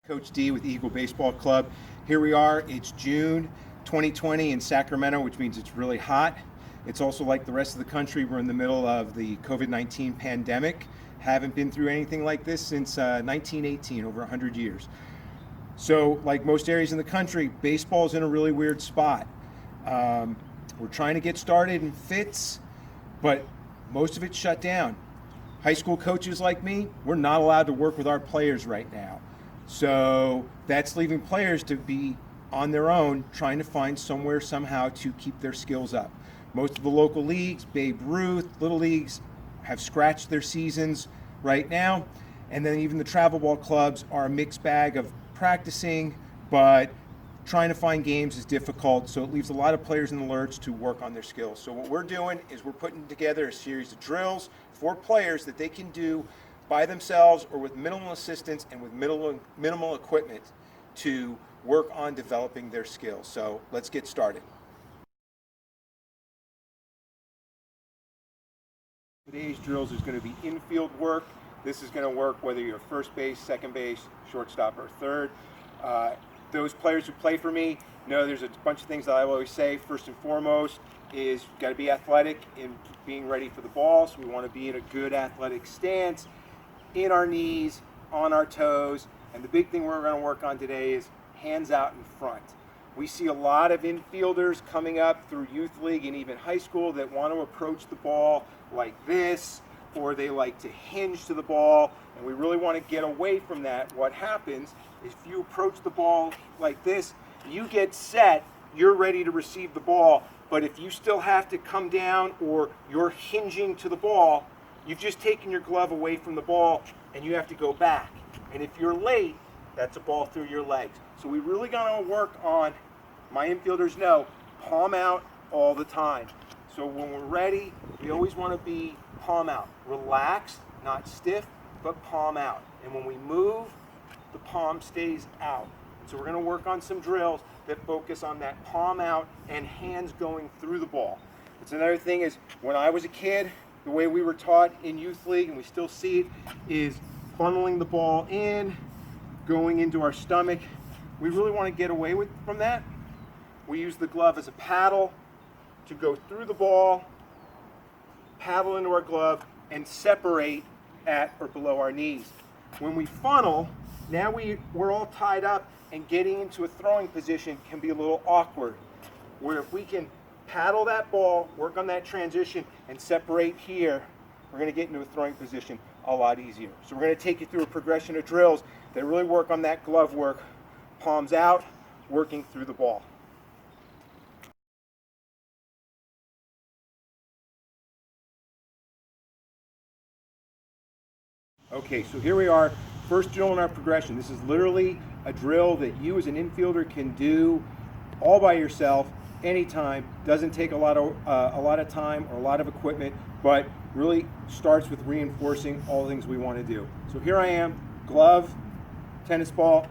Coach D with Eagle Baseball Club. Here we are, it's June 2020 in Sacramento, which means it's really hot. It's also like the rest of the country, we're in the middle of the COVID-19 pandemic. Haven't been through anything like this since 1918, over 100 years. So like most areas in the country, baseball's in a really weird spot. We're trying to get started in fits, but most of it's shut down. High school coaches like me, we're not allowed to work with our players right now. So that's leaving players to be on their own, trying to find somewhere somehow to keep their skills up. Most of the local leagues, Babe Ruth, little leagues, have scratched their seasons right now. And then even the travel ball clubs are a mixed bag of practicing, but trying to find games is difficult. So it leaves a lot of players in the lurch to work on their skills. So what we're doing is we're putting together a series of drills for players that they can do by themselves or with minimal assistance and with minimal equipment to work on developing their skills. So let's get started. Today's drills is going to be infield work. This is going to work whether you're first base, second base, shortstop, or third. Those players who play for me know there's a bunch of things that I always say. First and foremost is you've got to be athletic in being ready for the ball. So we want to be in a good athletic stance, in our knees, on our toes. And the big thing we're going to work on today is hands out in front. We see a lot of infielders coming up through youth league and even high school that want to approach the ball like this, or they like to hinge to the ball, and we really want to get away from that. What happens is if you approach the ball like this, you get set, you're ready to receive the ball, but if you still have to come down or you're hinging to the ball, you've just taken your glove away from the ball and you have to go back. And if you're late, that's a ball through your legs. So we really got to work on, my infielders know, palm out all the time. So when we're ready, we always want to be palm out. Relaxed, not stiff, but palm out. And when we move, the palm stays out. So we're going to work on some drills that focus on that palm out and hands going through the ball. It's another thing is, when I was a kid, the way we were taught in youth league, and we still see it, is funneling the ball in, going into our stomach. We really want to get away from that. We use the glove as a paddle to go through the ball, paddle into our glove, and separate at or below our knees. When we funnel, now we're all tied up, and getting into a throwing position can be a little awkward. Where if we can paddle that ball, work on that transition, and separate here, we're going to get into a throwing position a lot easier. So we're going to take you through a progression of drills that really work on that glove work, palms out, working through the ball. Okay, so here we are, first drill in our progression. This is literally a drill that you as an infielder can do all by yourself, anytime. Doesn't take a lot of time or a lot of equipment, but really starts with reinforcing all the things we want to do. So here I am, glove, tennis ball.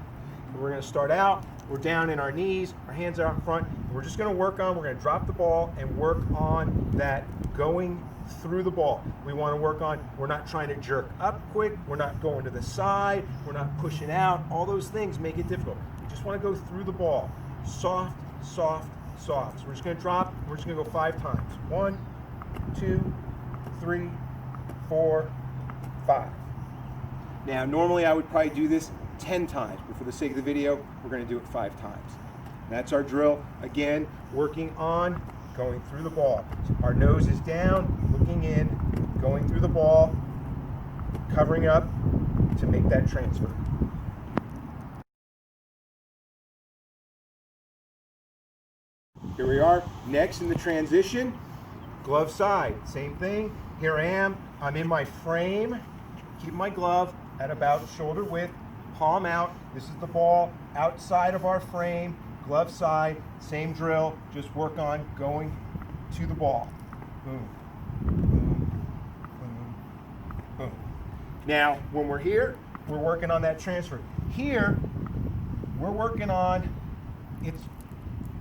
We're going to start out, we're down in our knees, our hands are out in front. We're just going to we're going to drop the ball and work on that going through the ball. We want to work on, we're not trying to jerk up quick, we're not going to the side, we're not pushing out. All those things make it difficult. We just want to go through the ball. Soft, soft, soft. So we're just going to drop, we're just going to go 5 times. 1, 2, 3, 4, 5. Now normally I would probably do this 10 times, but for the sake of the video, we're going to do it 5 times. That's our drill. Again, working on going through the ball. So our nose is down, looking in, going through the ball, covering up to make that transfer. Here we are, next in the transition, glove side, same thing. Here I am, I'm in my frame, keep my glove at about shoulder width, palm out. This is the ball outside of our frame, glove side, same drill, just work on going to the ball. Boom, boom, boom, boom. Now, when we're here, we're working on that transfer. Here, we're working on, it's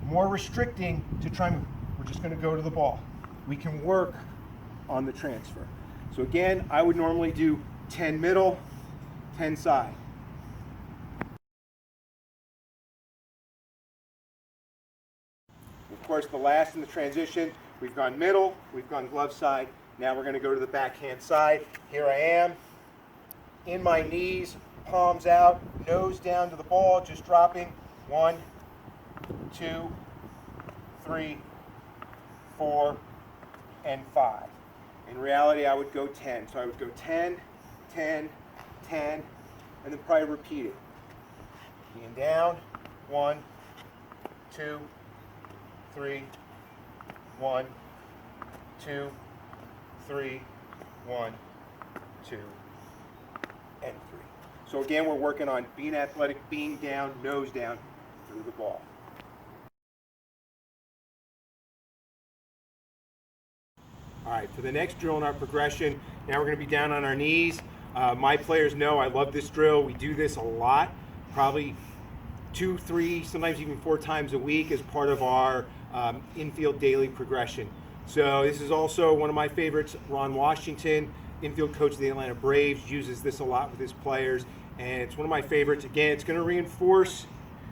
more restricting to try and, we're just going to go to the ball. We can work on the transfer. So again, I would normally do 10 middle, 10 side. course, the last in the transition. We've gone middle, we've gone glove side. Now we're going to go to the backhand side. Here I am, in my knees, palms out, nose down to the ball, just dropping 1, 2, 3, 4, and 5. In reality, I would go 10. So I would go 10, 10, 10, and then probably repeat it. Being down, 1, 2, 3, 1, 2, 3, 1, 2, and 3. So again, we're working on being athletic, being down, nose down through the ball. All right, for the next drill in our progression, now we're going to be down on our knees. My players know I love this drill. We do this a lot, probably 2, 3, sometimes even 4 times a week as part of our infield daily progression. So this is also one of my favorites. Ron Washington, infield coach of the Atlanta Braves, uses this a lot with his players, and it's one of my favorites. Again, it's going to reinforce.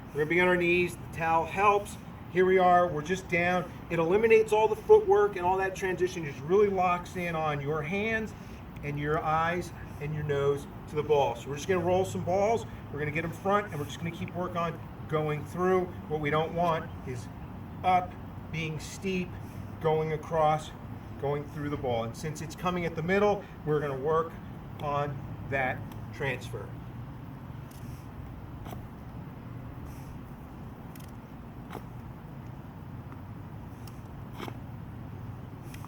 We're going to be on our knees. The towel helps. Here we are. We're just down. It eliminates all the footwork and all that transition. Just really locks in on your hands and your eyes and your nose to the ball. So we're just going to roll some balls. We're going to get them front, and we're just going to keep work on going through. What we don't want is up, being steep, going across, going through the ball. And since it's coming at the middle, we're going to work on that transfer.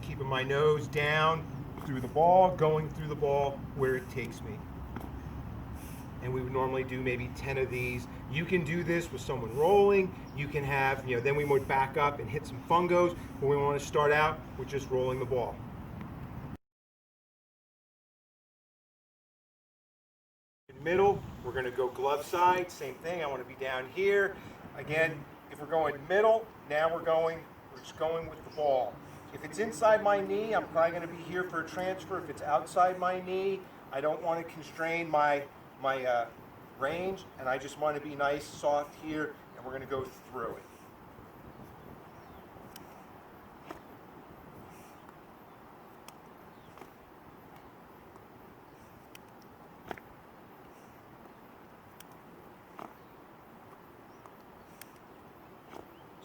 Keeping my nose down through the ball, going through the ball where it takes me. And we would normally do maybe 10 of these. You can do this with someone rolling. You can have, then we would back up and hit some fungos, but we want to start out with just rolling the ball. In middle, we're going to go glove side. Same thing. I want to be down here. Again, if we're going middle, now we're just going with the ball. If it's inside my knee, I'm probably going to be here for a transfer. If it's outside my knee, I don't want to constrain my range, and I just want to be nice, soft here, and we're going to go through it.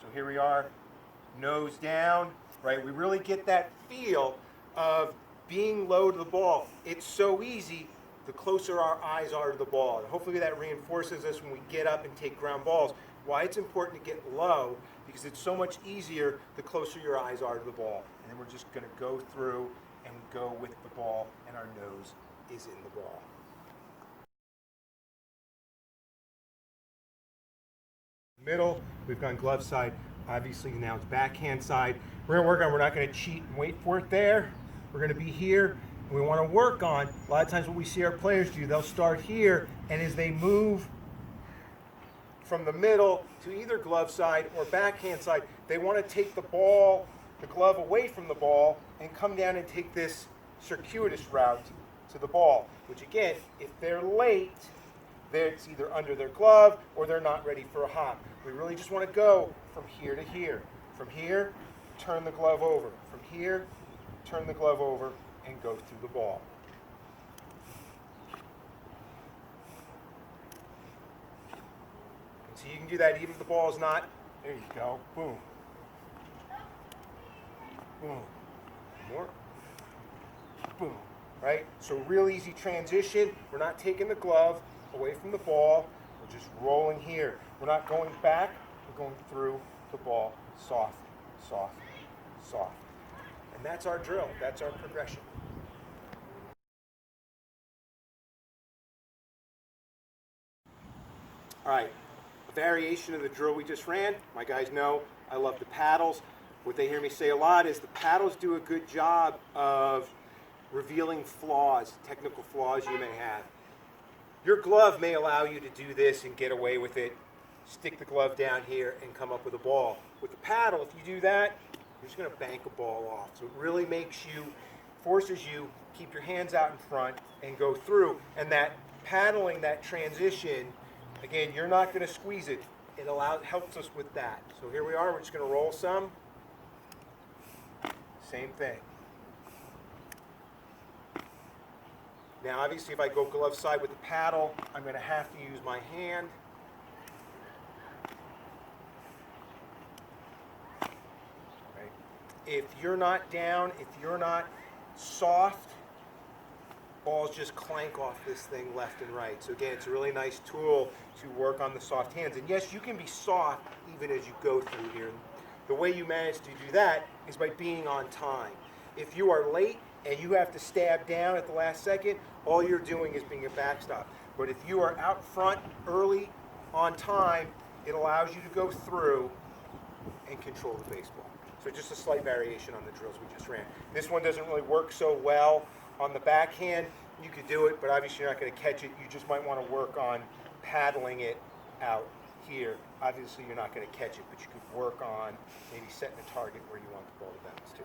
So here we are, nose down, right? We really get that feel of being low to the ball. It's so easy the closer our eyes are to the ball. And hopefully that reinforces us when we get up and take ground balls. Why it's important to get low, because it's so much easier the closer your eyes are to the ball. And then we're just going to go through and go with the ball, and our nose is in the ball. Middle, we've gone glove side. Obviously now it's backhand side. We're going to work on, we're not going to cheat and wait for it there. We're going to be here. We want to work on, a lot of times what we see our players do, they'll start here, and as they move from the middle to either glove side or backhand side, they want to take the ball, the glove away from the ball, and come down and take this circuitous route to the ball, which again, if they're late, it's either under their glove or they're not ready for a hop. We really just want to go from here to here. From here, turn the glove over. From here, turn the glove over, and go through the ball. So you can do that even if the ball is not, there you go, boom. Boom. More. Boom. Right? So real easy transition. We're not taking the glove away from the ball. We're just rolling here. We're not going back. We're going through the ball. Soft, soft, soft. And that's our drill. That's our progression. All right, a variation of the drill we just ran. My guys know I love the paddles. What they hear me say a lot is the paddles do a good job of revealing flaws, technical flaws you may have. Your glove may allow you to do this and get away with it, stick the glove down here and come up with a ball. With the paddle, if you do that, you're just going to bank a ball off. So it really forces you, keep your hands out in front and go through. And that paddling, that transition, again, you're not going to squeeze it. it helps us with that. So here we are, we're just going to roll some. Same thing. Now obviously if I go glove side with the paddle, I'm going to have to use my hand. Right. If you're not down, if you're not soft, balls just clank off this thing left and right. So again, it's a really nice tool to work on the soft hands. And yes, you can be soft even as you go through here. The way you manage to do that is by being on time. If you are late and you have to stab down at the last second, all you're doing is being a backstop. But if you are out front early, on time, it allows you to go through and control the baseball. So just a slight variation on the drills we just ran. This one doesn't really work so well on the backhand. You could do it, but obviously you're not going to catch it. You just might want to work on paddling it out here. Obviously you're not going to catch it, but you could work on maybe setting a target where you want the ball to bounce to.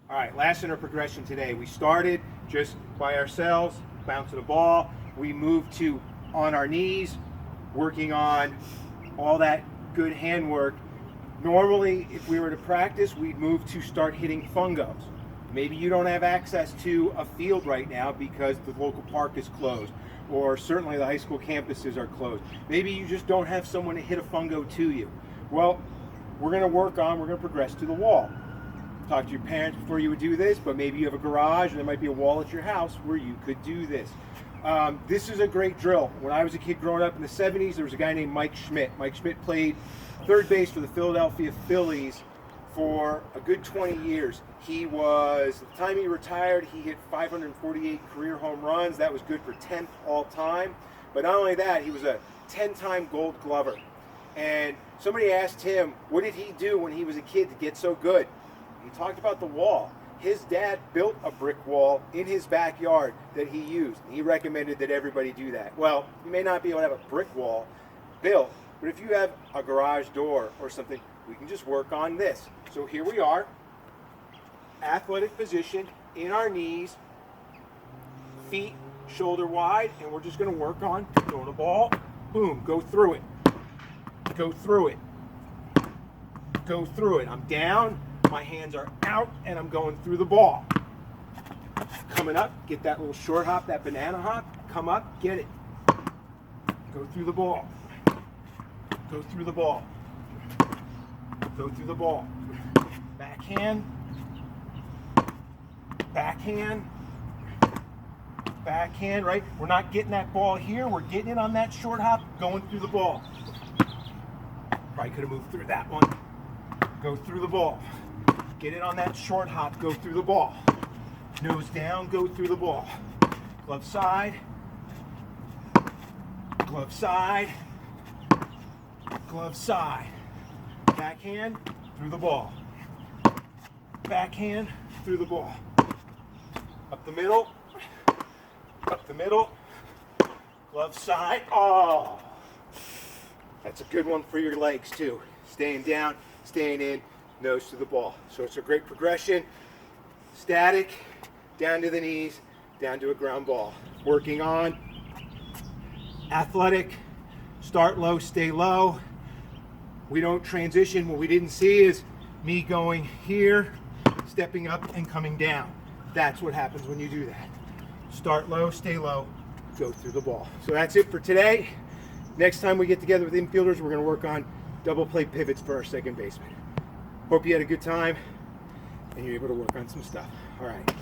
All right, last in our progression today. We started just by ourselves, bouncing the ball. We moved to on our knees, working on all that good handwork. Normally, if we were to practice, we'd move to start hitting fungos. Maybe you don't have access to a field right now because the local park is closed, or certainly the high school campuses are closed. Maybe you just don't have someone to hit a fungo to you. Well, we're going to progress to the wall. Talk to your parents before you would do this, but maybe you have a garage and there might be a wall at your house where you could do this. This is a great drill. When I was a kid growing up in the 70s, there was a guy named Mike Schmidt. Mike Schmidt played third base for the Philadelphia Phillies for a good 20 years. He was, at the time he retired, he hit 548 career home runs. That was good for 10th all time. But not only that, he was a 10-time Gold Glover. And somebody asked him, what did he do when he was a kid to get so good? He talked about the wall. His dad built a brick wall in his backyard that he used. He recommended that everybody do that. Well, you may not be able to have a brick wall built, but if you have a garage door or something, we can just work on this. So here we are, athletic position, in our knees, feet shoulder wide, and we're just going to work on throwing a ball. Boom, go through it. Go through it. Go through it. I'm down. My hands are out and I'm going through the ball. Coming up, get that little short hop, that banana hop. Come up, get it. Go through the ball. Go through the ball. Go through the ball. Backhand. Backhand. Backhand, right? We're not getting that ball here. We're getting it on that short hop, going through the ball. Probably could have moved through that one. Go through the ball. Get it on that short hop, go through the ball. Nose down, go through the ball. Glove side. Glove side. Glove side. Backhand, through the ball. Backhand, through the ball. Up the middle. Up the middle. Glove side. Oh! That's a good one for your legs too. Staying down, staying in. Nose to the ball. So it's a great progression. Static, down to the knees, down to a ground ball. Working on athletic, start low, stay low. We don't transition. What we didn't see is me going here, stepping up and coming down. That's what happens when you do that. Start low, stay low, go through the ball. So that's it for today. Next time we get together with infielders, we're going to work on double play pivots for our second baseman. Hope you had a good time and you're able to work on some stuff. All right.